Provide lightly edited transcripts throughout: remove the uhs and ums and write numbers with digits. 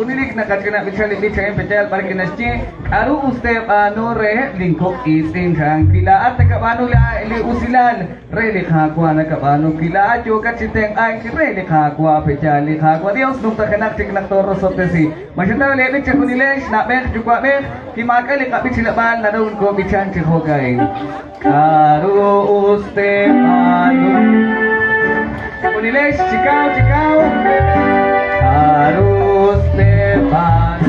kunilik na katkina bichali petel parkinaschi aru usted ano re lingkok isin sang kila at kabano la ili usilan re likhakwa na kabano kila at yo katsiteng ay re likhakwa pechali likhakwa dios nung takanak tiknak toro sotesi masyata le bicha kunilesh na mek jukwa mek kimakali kapit sila ban na doon ko bichan chihogay aru usted ano Kunilesh, chikaw Arus Tepan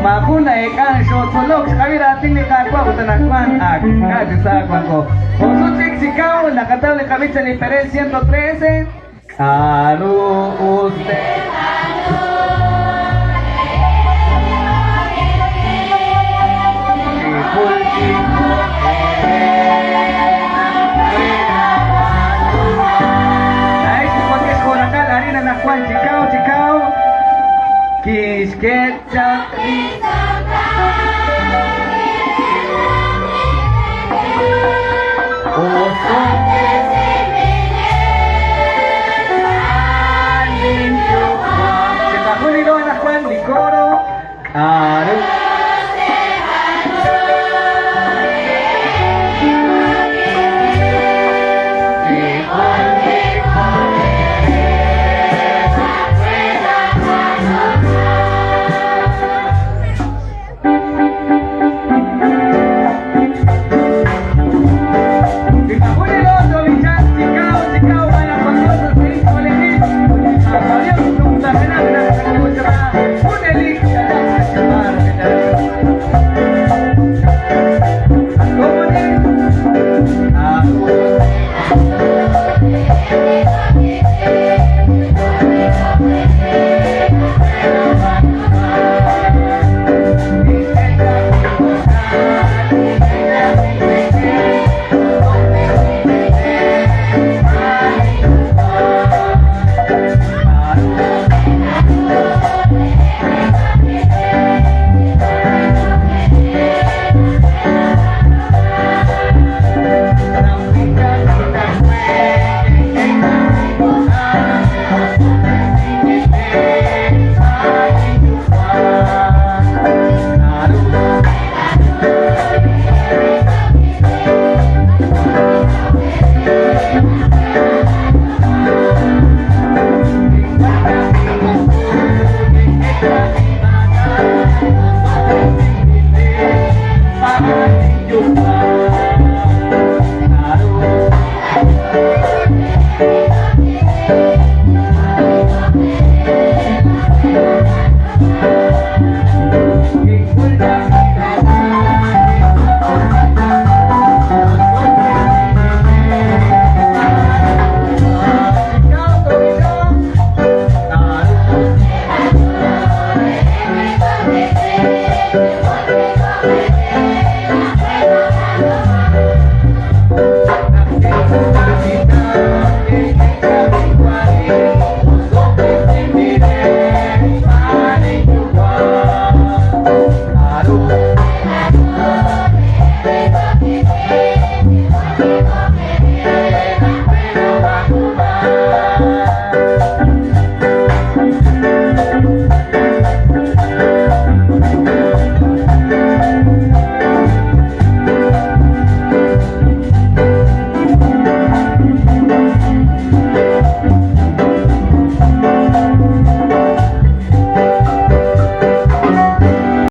Makuna ikan shot solok Kawira tingli kakwa Utanakwan ak Kasi sa akwan ko Osuchik chikaw Nakataw ni kami sa ni Perez 113 Arus Tepan Nakwan chikaw Kisketcha Oso Chikahuni do nakwan likoro Aru